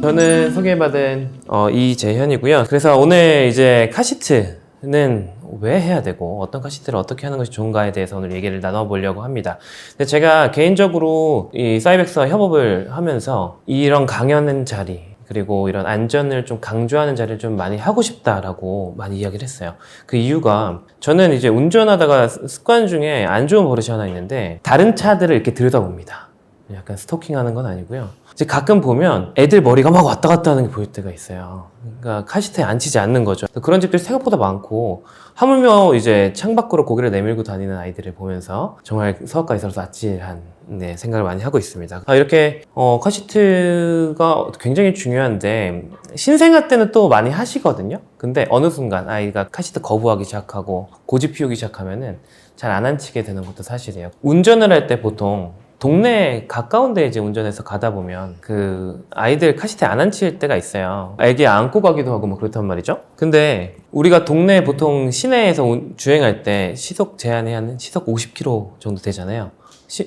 저는 소개받은 이재현이고요. 그래서 오늘 이제 카시트는 왜 해야 되고 어떤 카시트를 어떻게 하는 것이 좋은가에 대해서 오늘 얘기를 나눠보려고 합니다. 근데 제가 개인적으로 이 사이벡스와 협업을 하면서 이런 강연 자리 그리고 이런 안전을 좀 강조하는 자리를 좀 많이 하고 싶다라고 많이 이야기를 했어요. 그 이유가 저는 이제 운전하다가 습관 중에 안 좋은 버릇이 하나 있는데 다른 차들을 이렇게 들여다봅니다. 약간 스토킹하는 건 아니고요. 이제 가끔 보면 애들 머리가 막 왔다 갔다 하는 게 보일 때가 있어요. 그러니까 카시트에 앉히지 않는 거죠. 그런 집들이 생각보다 많고 하물며 이제 창밖으로 고개를 내밀고 다니는 아이들을 보면서 정말 서학과 있어서 아찔한 생각을 많이 하고 있습니다. 이렇게 카시트가 굉장히 중요한데 신생아 때는 또 많이 하시거든요. 근데 어느 순간 아이가 카시트 거부하기 시작하고 고집 피우기 시작하면은 잘 안 앉히게 되는 것도 사실이에요. 운전을 할 때 보통 동네 가까운 데 이제 운전해서 가다 보면 그 아이들 카시트에 안 앉힐 때가 있어요. 애기 안고 가기도 하고 뭐 그렇단 말이죠. 근데 우리가 동네 보통 시내에서 주행할 때 시속 제한이 한 시속 50km 정도 되잖아요.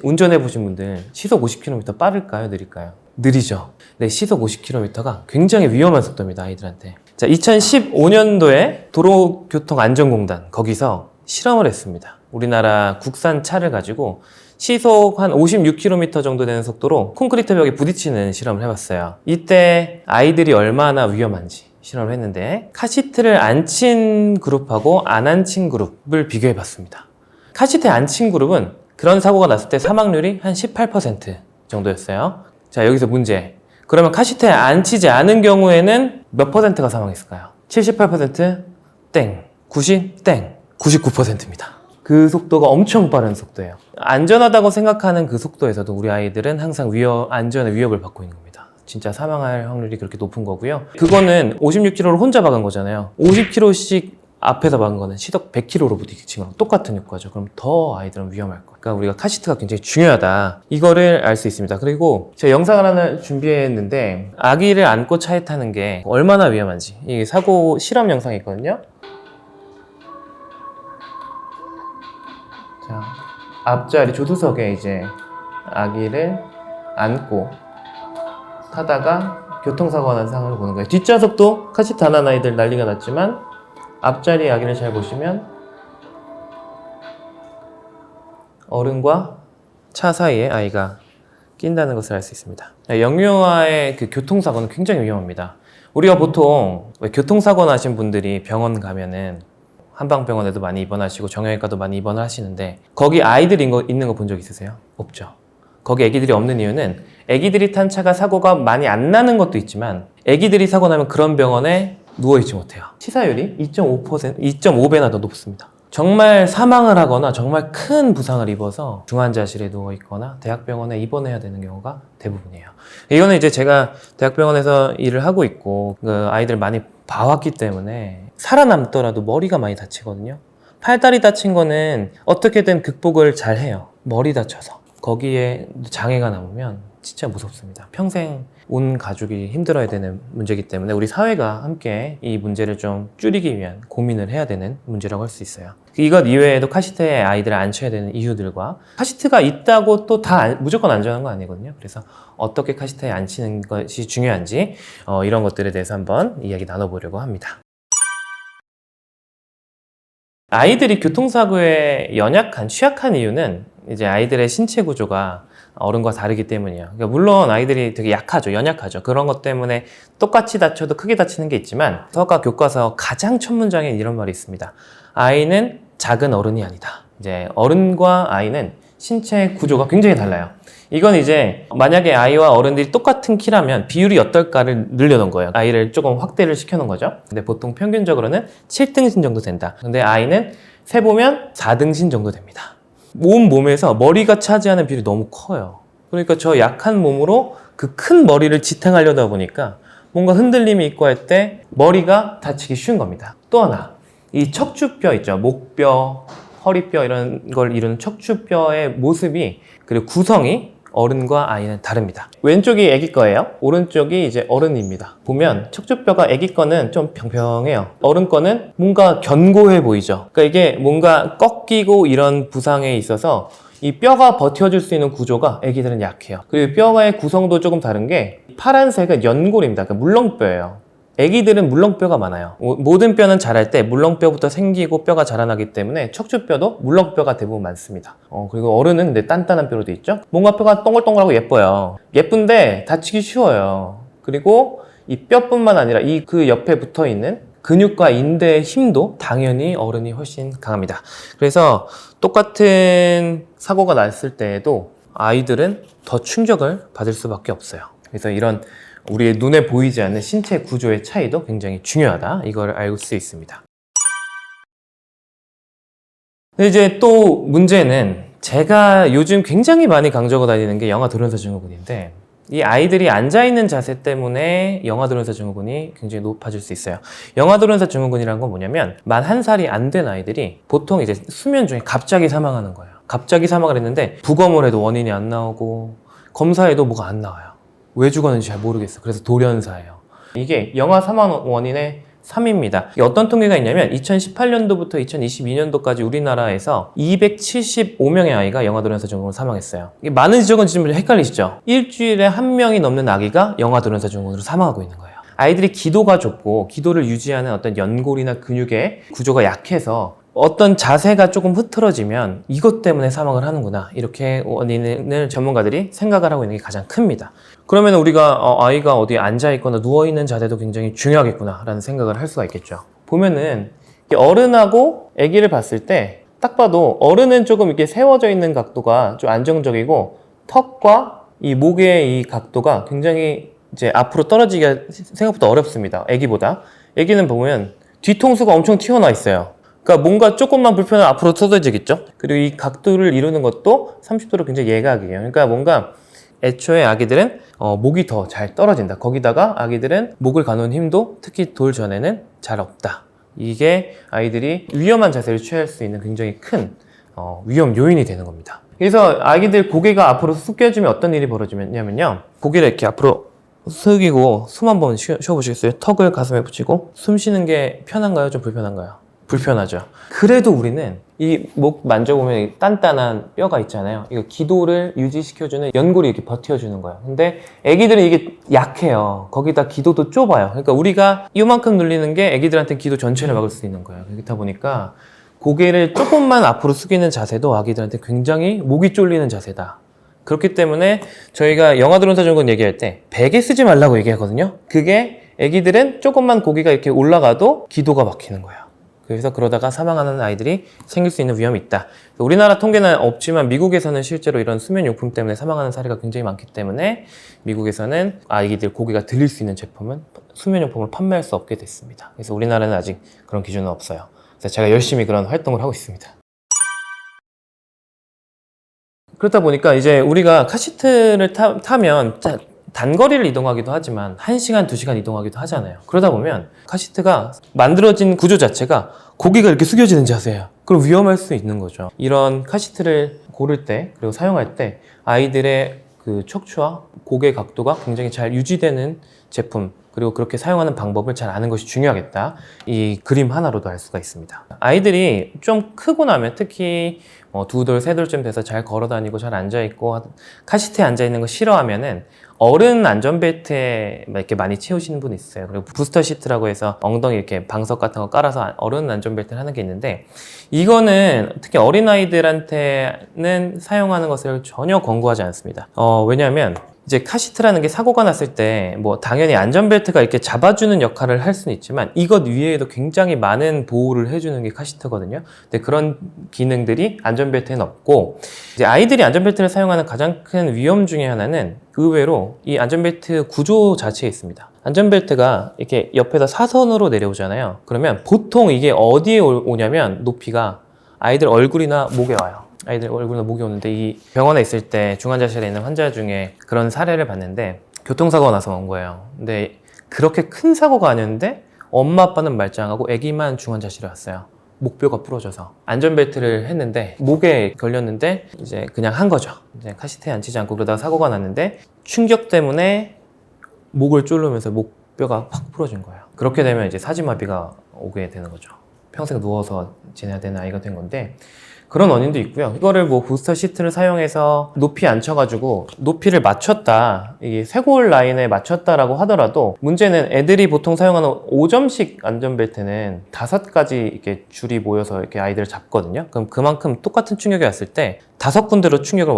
운전해 보신 분들 시속 50km 빠를까요? 느릴까요? 느리죠. 네, 시속 50km가 굉장히 위험한 속도입니다. 아이들한테. 자, 2015년도에 도로교통안전공단 거기서 실험을 했습니다. 우리나라 국산 차를 가지고 시속 한 56km 정도 되는 속도로 콘크리트 벽에 부딪히는 실험을 해봤어요. 이때 아이들이 얼마나 위험한지 실험을 했는데 카시트를 앉힌 그룹하고 안 앉힌 그룹을 비교해봤습니다. 카시트에 앉힌 그룹은 그런 사고가 났을 때 사망률이 한 18% 정도였어요. 자, 여기서 문제. 그러면 카시트에 앉히지 않은 경우에는 몇 퍼센트가 사망했을까요? 78% 땡, 90 땡, 99%입니다. 그 속도가 엄청 빠른 속도예요. 안전하다고 생각하는 그 속도에서도 우리 아이들은 항상 안전의 위협을 받고 있는 겁니다. 진짜 사망할 확률이 그렇게 높은 거고요. 그거는 56km를 혼자 박은 거잖아요. 50km씩 앞에서 박은 거는 시속 100km로 부딪힌 거랑 똑같은 효과죠. 그럼 더 아이들은 위험할 거예요. 그러니까 우리가 카시트가 굉장히 중요하다. 이거를 알 수 있습니다. 그리고 제가 영상을 하나 준비했는데 아기를 안고 차에 타는 게 얼마나 위험한지 이 사고 실험 영상이 있거든요. 자, 앞자리 조수석에 이제 아기를 안고 타다가 교통사고가 난 상황을 보는 거예요. 뒷좌석도 카시트 안 한 아이들 난리가 났지만 앞자리 아기를 잘 보시면 어른과 차 사이에 아이가 낀다는 것을 알 수 있습니다. 영유아의 그 교통사고는 굉장히 위험합니다. 우리가 보통 교통사고 나신 분들이 병원 가면은 한방병원에도 많이 입원하시고 정형외과도 많이 입원을 하시는데 거기 아이들 있는 거 본 적 있으세요? 없죠. 거기 애기들이 없는 이유는 애기들이 탄 차가 사고가 많이 안 나는 것도 있지만 애기들이 사고 나면 그런 병원에 누워있지 못해요. 치사율이 2.5배나 더 높습니다. 정말 사망을 하거나 정말 큰 부상을 입어서 중환자실에 누워있거나 대학병원에 입원해야 되는 경우가 대부분이에요. 이거는 이제 제가 대학병원에서 일을 하고 있고 그 아이들 많이 봐왔기 때문에 살아남더라도 머리가 많이 다치거든요. 팔다리 다친 거는 어떻게든 극복을 잘 해요. 머리 다쳐서. 거기에 장애가 남으면 진짜 무섭습니다. 평생 온 가족이 힘들어야 되는 문제이기 때문에 우리 사회가 함께 이 문제를 좀 줄이기 위한 고민을 해야 되는 문제라고 할 수 있어요. 이것 이외에도 카시트에 아이들을 앉혀야 되는 이유들과 카시트가 있다고 또 다 무조건 안전한 건 아니거든요. 그래서 어떻게 카시트에 앉히는 것이 중요한지 이런 것들에 대해서 한번 이야기 나눠보려고 합니다. 아이들이 교통사고에 취약한 이유는 이제 아이들의 신체 구조가 어른과 다르기 때문이에요. 그러니까 물론 아이들이 되게 약하죠. 연약하죠. 그런 것 때문에 똑같이 다쳐도 크게 다치는 게 있지만 서학과 교과서 가장 첫 문장에 이런 말이 있습니다. 아이는 작은 어른이 아니다. 이제 어른과 아이는 신체 구조가 굉장히 달라요. 이건 이제 만약에 아이와 어른들이 똑같은 키라면 비율이 어떨까를 늘려놓은 거예요. 아이를 조금 확대를 시켜놓은 거죠. 근데 보통 평균적으로는 7등신 정도 된다. 근데 아이는 세보면 4등신 정도 됩니다. 온 몸에서 머리가 차지하는 비율이 너무 커요. 그러니까 저 약한 몸으로 그 큰 머리를 지탱하려다 보니까 뭔가 흔들림이 있고 할 때 머리가 다치기 쉬운 겁니다. 또 하나, 이 척추뼈 있죠. 목뼈, 허리뼈 이런 걸 이루는 척추뼈의 모습이 그리고 구성이 어른과 아이는 다릅니다. 왼쪽이 아기 거예요. 오른쪽이 이제 어른입니다. 보면 척추뼈가 아기 거는 좀 평평해요. 어른 거는 뭔가 견고해 보이죠. 그러니까 이게 뭔가 꺾이고 이런 부상에 있어서 이 뼈가 버텨줄 수 있는 구조가 아기들은 약해요. 그리고 뼈의 구성도 조금 다른 게 파란색은 연골입니다. 그러니까 물렁뼈예요. 애기들은 물렁뼈가 많아요. 모든 뼈는 자랄 때 물렁뼈부터 생기고 뼈가 자라나기 때문에 척추뼈도 물렁뼈가 대부분 많습니다. 그리고 어른은 근데 단단한 뼈로 돼 있죠. 뭔가 뼈가 동글동글하고 예뻐요. 예쁜데 다치기 쉬워요. 그리고 이 뼈뿐만 아니라 그 옆에 붙어 있는 근육과 인대의 힘도 당연히 어른이 훨씬 강합니다. 그래서 똑같은 사고가 났을 때에도 아이들은 더 충격을 받을 수밖에 없어요. 그래서 이런 우리의 눈에 보이지 않는 신체 구조의 차이도 굉장히 중요하다. 이걸 알 수 있습니다. 근데 이제 또 문제는 제가 요즘 굉장히 많이 강조하고 다니는 게 영아돌연사 증후군인데 이 아이들이 앉아있는 자세 때문에 영아돌연사 증후군이 굉장히 높아질 수 있어요. 영아돌연사 증후군이라는 건 뭐냐면 만 1살이 안 된 아이들이 보통 이제 수면 중에 갑자기 사망하는 거예요. 갑자기 사망을 했는데 부검을 해도 원인이 안 나오고 검사해도 뭐가 안 나와요. 왜 죽었는지 잘 모르겠어요. 그래서 돌연사예요. 이게 영아 사망 원인의 3위입니다. 이게 어떤 통계가 있냐면 2018년도부터 2022년도까지 우리나라에서 275명의 아이가 영아돌연사 증후군으로 사망했어요. 이게 많은지 적은지 좀 헷갈리시죠? 일주일에 1명이 넘는 아기가 영아돌연사 증후군으로 사망하고 있는 거예요. 아이들이 기도가 좁고 기도를 유지하는 어떤 연골이나 근육의 구조가 약해서 어떤 자세가 조금 흐트러지면 이것 때문에 사망을 하는구나, 이렇게 원인을 전문가들이 생각을 하고 있는 게 가장 큽니다. 그러면 우리가 아이가 어디 앉아있거나 누워있는 자세도 굉장히 중요하겠구나 라는 생각을 할 수가 있겠죠. 보면은 어른하고 아기를 봤을 때 딱 봐도 어른은 조금 이렇게 세워져 있는 각도가 좀 안정적이고 턱과 이 목의 이 각도가 굉장히 이제 앞으로 떨어지기가 생각보다 어렵습니다. 아기보다. 아기는 보면 뒤통수가 엄청 튀어나와 있어요. 그러니까 뭔가 조금만 불편하면 앞으로 쏟아지겠죠? 그리고 이 각도를 이루는 것도 30도로 굉장히 예각이에요. 그러니까 뭔가 애초에 아기들은 목이 더 잘 떨어진다. 거기다가 아기들은 목을 가누는 힘도 특히 돌 전에는 잘 없다. 이게 아이들이 위험한 자세를 취할 수 있는 굉장히 큰 위험 요인이 되는 겁니다. 그래서 아기들 고개가 앞으로 숙여지면 어떤 일이 벌어지냐면요. 고개를 이렇게 앞으로 숙이고 숨 한번 쉬어보시겠어요? 턱을 가슴에 붙이고 숨 쉬는 게 편한가요? 좀 불편한가요? 불편하죠. 그래도 우리는 이 목 만져보면 단단한 뼈가 있잖아요. 이거 기도를 유지시켜주는 연골이 이렇게 버텨주는 거예요. 근데 애기들은 이게 약해요. 거기다 기도도 좁아요. 그러니까 우리가 이만큼 눌리는 게 애기들한테 기도 전체를 막을 수 있는 거예요. 그렇다 보니까 고개를 조금만 앞으로 숙이는 자세도 아기들한테 굉장히 목이 쫄리는 자세다. 그렇기 때문에 저희가 영아돌연사 증후군 얘기할 때 베개 쓰지 말라고 얘기하거든요. 그게 애기들은 조금만 고개가 이렇게 올라가도 기도가 막히는 거예요. 그래서 그러다가 사망하는 아이들이 생길 수 있는 위험이 있다. 우리나라 통계는 없지만 미국에서는 실제로 이런 수면용품 때문에 사망하는 사례가 굉장히 많기 때문에 미국에서는 아이들 고개가 들릴 수 있는 제품은 수면용품을 판매할 수 없게 됐습니다. 그래서 우리나라는 아직 그런 기준은 없어요. 그래서 제가 열심히 그런 활동을 하고 있습니다. 그렇다 보니까 이제 우리가 카시트를 타면 단거리를 이동하기도 하지만 1시간, 2시간 이동하기도 하잖아요. 그러다 보면 카시트가 만들어진 구조 자체가 고개가 이렇게 숙여지는 자세예요. 그럼 위험할 수 있는 거죠. 이런 카시트를 고를 때 그리고 사용할 때 아이들의 그 척추와 고개 각도가 굉장히 잘 유지되는 제품, 그리고 그렇게 사용하는 방법을 잘 아는 것이 중요하겠다. 이 그림 하나로도 알 수가 있습니다. 아이들이 좀 크고 나면 특히 2돌, 3돌쯤 돼서 잘 걸어 다니고 잘 앉아있고 카시트에 앉아있는 거 싫어하면은 어른 안전벨트에 이렇게 많이 채우시는 분이 있어요. 그리고 부스터 시트라고 해서 엉덩이 이렇게 방석 같은 거 깔아서 어른 안전벨트를 하는 게 있는데 이거는 특히 어린아이들한테는 사용하는 것을 전혀 권고하지 않습니다. 왜냐하면 이제 카시트라는 게 사고가 났을 때 뭐 당연히 안전벨트가 이렇게 잡아주는 역할을 할 수는 있지만 이것 위에도 굉장히 많은 보호를 해주는 게 카시트거든요. 근데 그런 기능들이 안전벨트에는 없고 이제 아이들이 안전벨트를 사용하는 가장 큰 위험 중에 하나는 의외로 이 안전벨트 구조 자체에 있습니다. 안전벨트가 이렇게 옆에서 사선으로 내려오잖아요. 그러면 보통 이게 어디에 오냐면 높이가 아이들 얼굴이나 목에 와요. 아이들 얼굴이나 목이 오는데 이 병원에 있을 때 중환자실에 있는 환자 중에 그런 사례를 봤는데 교통사고가 나서 온 거예요. 근데 그렇게 큰 사고가 아니었는데 엄마 아빠는 말짱하고 아기만 중환자실에 왔어요. 목뼈가 부러져서 안전벨트를 했는데 목에 걸렸는데 이제 그냥 한 거죠. 이제 카시트에 앉히지 않고 그러다가 사고가 났는데 충격 때문에 목을 졸르면서 목뼈가 확 부러진 거예요. 그렇게 되면 이제 사지마비가 오게 되는 거죠. 평생 누워서 지내야 되는 아이가 된 건데 그런 원인도 있고요. 이거를 뭐 부스터 시트를 사용해서 높이 앉혀가지고 높이를 맞췄다, 이게 쇄골 라인에 맞췄다라고 하더라도 문제는 애들이 보통 사용하는 5점씩 안전벨트는 5가지 이렇게 줄이 모여서 이렇게 아이들을 잡거든요. 그럼 그만큼 똑같은 충격이 왔을 때 5군데로 충격을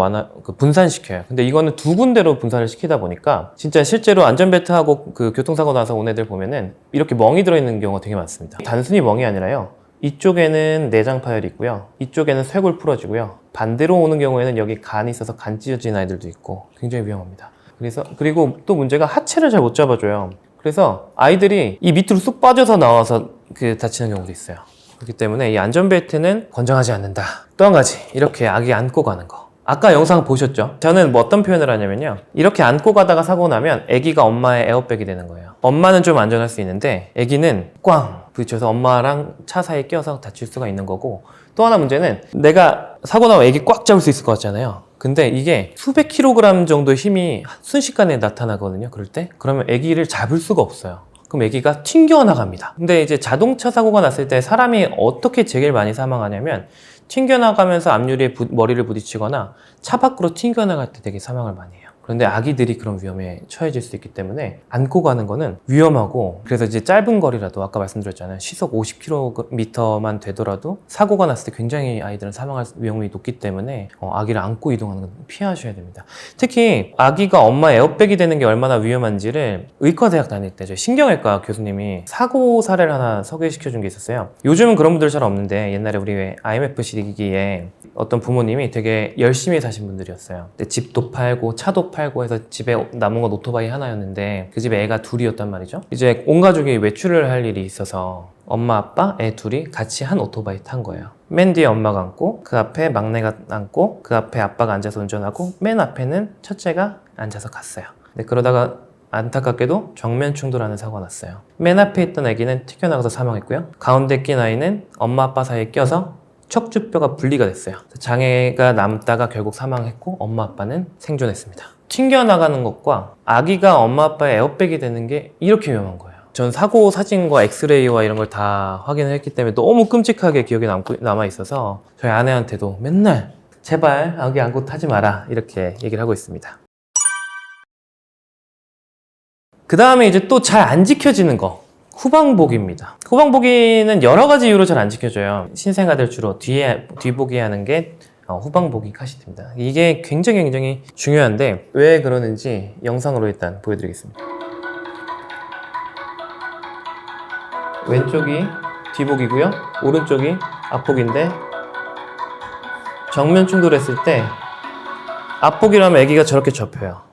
분산시켜요. 근데 이거는 2군데로 분산을 시키다 보니까 진짜 실제로 안전벨트하고 그 교통사고 나서 온 애들 보면은 이렇게 멍이 들어있는 경우가 되게 많습니다. 단순히 멍이 아니라요, 이쪽에는 내장 파열이 있고요, 이쪽에는 쇄골 풀어지고요, 반대로 오는 경우에는 여기 간이 있어서 간 찢어진 아이들도 있고 굉장히 위험합니다. 그리고 또 문제가 하체를 잘 못 잡아줘요. 그래서 아이들이 이 밑으로 쑥 빠져서 나와서 다치는 경우도 있어요. 그렇기 때문에 이 안전벨트는 권장하지 않는다. 또 한 가지, 이렇게 아기 안고 가는 거. 아까 영상 보셨죠? 저는 뭐 어떤 표현을 하냐면요, 이렇게 안고 가다가 사고 나면 아기가 엄마의 에어백이 되는 거예요. 엄마는 좀 안전할 수 있는데 아기는 꽝 부딪혀서 엄마랑 차 사이에 껴서 다칠 수가 있는 거고, 또 하나 문제는 내가 사고 나면 아기 꽉 잡을 수 있을 것 같잖아요. 근데 이게 수백 킬로그램 정도의 힘이 순식간에 나타나거든요. 그럴 때 그러면 아기를 잡을 수가 없어요. 그럼 아기가 튕겨나갑니다. 근데 이제 자동차 사고가 났을 때 사람이 어떻게 제일 많이 사망하냐면, 튕겨나가면서 앞유리에 머리를 부딪히거나 차 밖으로 튕겨나갈 때 되게 사망을 많이 해요. 그런데 아기들이 그런 위험에 처해질 수 있기 때문에 안고 가는 거는 위험하고, 그래서 이제 짧은 거리라도 아까 말씀드렸잖아요, 시속 50km만 되더라도 사고가 났을 때 굉장히 아이들은 사망할 위험이 높기 때문에 아기를 안고 이동하는 건 피하셔야 됩니다. 특히 아기가 엄마 에어백이 되는 게 얼마나 위험한지를 의과대학 다닐 때 저희 신경외과 교수님이 사고 사례를 하나 소개시켜 준 게 있었어요. 요즘은 그런 분들 잘 없는데 옛날에 우리 왜 IMF 시기에 어떤 부모님이 되게 열심히 사신 분들이었어요. 근데 집도 팔고 차도 팔고 해서 집에 남은 건 오토바이 하나였는데 그 집에 애가 둘이었단 말이죠. 이제 온 가족이 외출을 할 일이 있어서 엄마 아빠 애 둘이 같이 한 오토바이 탄 거예요. 맨 뒤에 엄마가 앉고 그 앞에 막내가 앉고 그 앞에 아빠가 앉아서 운전하고 맨 앞에는 첫째가 앉아서 갔어요. 근데 그러다가 안타깝게도 정면 충돌하는 사고가 났어요. 맨 앞에 있던 아기는 튀겨나가서 사망했고요, 가운데 낀 아이는 엄마 아빠 사이에 껴서 척추뼈가 분리가 됐어요. 장애가 남다가 결국 사망했고 엄마 아빠는 생존했습니다. 튕겨나가는 것과 아기가 엄마 아빠의 에어백이 되는 게 이렇게 위험한 거예요. 전 사고 사진과 엑스레이와 이런 걸 다 확인을 했기 때문에 너무 끔찍하게 기억에 남아있어서 저희 아내한테도 맨날 제발 아기 안고 타지 마라 이렇게 얘기를 하고 있습니다. 그 다음에 이제 또 잘 안 지켜지는 거, 후방보기입니다. 후방보기는 여러 가지 이유로 잘 안 지켜져요. 신생아들 주로 뒤보기 하는 게 후방보기 카시트입니다. 이게 굉장히 중요한데 왜 그러는지 영상으로 일단 보여드리겠습니다. 왼쪽이 뒤보기고요, 오른쪽이 앞보기인데 정면 충돌했을 때 앞보기라면 아기가 저렇게 접혀요.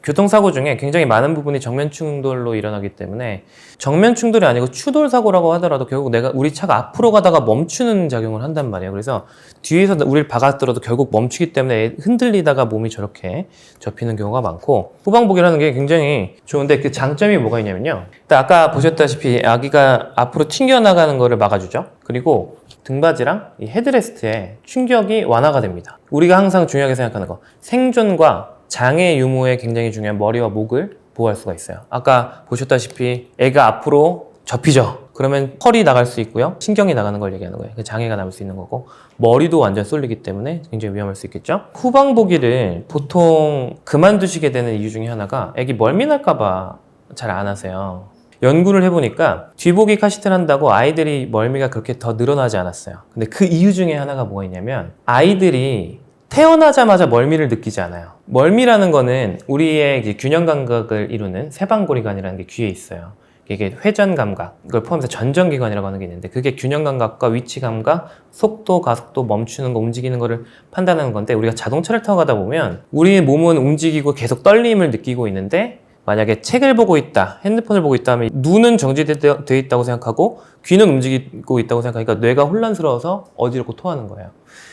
교통사고 중에 굉장히 많은 부분이 정면 충돌로 일어나기 때문에, 정면 충돌이 아니고 추돌 사고라고 하더라도 결국 우리 차가 앞으로 가다가 멈추는 작용을 한단 말이에요. 그래서 뒤에서 우리를 박았더라도 결국 멈추기 때문에 흔들리다가 몸이 저렇게 접히는 경우가 많고, 후방보기라는 게 굉장히 좋은데 그 장점이 뭐가 있냐면요, 일단 아까 보셨다시피 아기가 앞으로 튕겨나가는 거를 막아주죠. 그리고 등받이랑 이 헤드레스트에 충격이 완화가 됩니다. 우리가 항상 중요하게 생각하는 거, 생존과 장애 유무에 굉장히 중요한 머리와 목을 보호할 수가 있어요. 아까 보셨다시피 애가 앞으로 접히죠. 그러면 털이 나갈 수 있고요, 신경이 나가는 걸 얘기하는 거예요. 장애가 남을 수 있는 거고, 머리도 완전 쏠리기 때문에 굉장히 위험할 수 있겠죠. 후방보기를 보통 그만두시게 되는 이유 중에 하나가 애기 멀미 날까봐 잘 안 하세요. 연구를 해보니까 뒤보기 카시트를 한다고 아이들이 멀미가 그렇게 더 늘어나지 않았어요. 근데 그 이유 중에 하나가 뭐가 있냐면, 아이들이 태어나자마자 멀미를 느끼지 않아요. 멀미라는 거는 우리의 이제 균형 감각을 이루는 세방고리관이라는 게 귀에 있어요. 이게 회전 감각, 이걸 포함해서 전정기관이라고 하는 게 있는데, 그게 균형 감각과 위치 감각, 속도, 가속도, 멈추는 거, 움직이는 거를 판단하는 건데, 우리가 자동차를 타고 가다 보면 우리의 몸은 움직이고 계속 떨림을 느끼고 있는데, 만약에 책을 보고 있다, 핸드폰을 보고 있다 하면 눈은 정지되어 있다고 생각하고 귀는 움직이고 있다고 생각하니까 뇌가 혼란스러워서 어지럽고 토하는 거예요.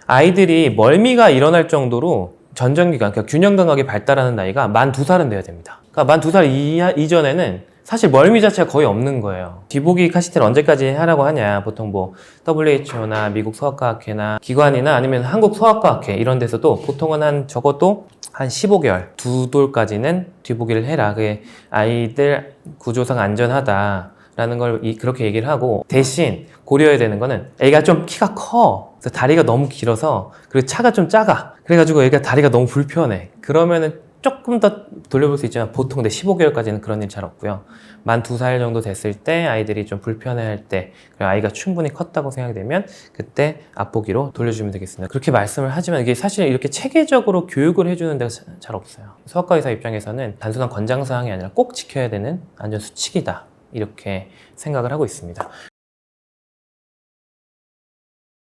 아이들이 멀미가 일어날 정도로 전정기관, 그러니까 균형 감각이 발달하는 나이가 만 2살은 돼야 됩니다. 그러니까 만 2살 이전에는 사실 멀미 자체가 거의 없는 거예요. 뒤보기 카시트를 언제까지 하라고 하냐, 보통 뭐 WHO나 미국 소아과학회나 기관이나 아니면 한국 소아과학회 이런 데서도 보통은 적어도 한 15개월, 2돌까지는 뒤보기를 해라. 그게 아이들 구조상 안전하다. 라는 걸 그렇게 얘기를 하고, 대신 고려해야 되는 거는 애가 좀 키가 커. 그래서 다리가 너무 길어서, 그리고 차가 좀 작아. 그래가지고 애가 다리가 너무 불편해. 그러면은 조금 더 돌려볼 수 있지만 보통 내 15개월까지는 그런 일 잘 없고요. 만 2살 정도 됐을 때 아이들이 좀 불편해할 때, 그리고 아이가 충분히 컸다고 생각되면 그때 앞보기로 돌려주면 되겠습니다. 그렇게 말씀을 하지만 이게 사실 이렇게 체계적으로 교육을 해주는 데가 잘 없어요. 소아과 의사 입장에서는 단순한 권장사항이 아니라 꼭 지켜야 되는 안전수칙이다, 이렇게 생각을 하고 있습니다.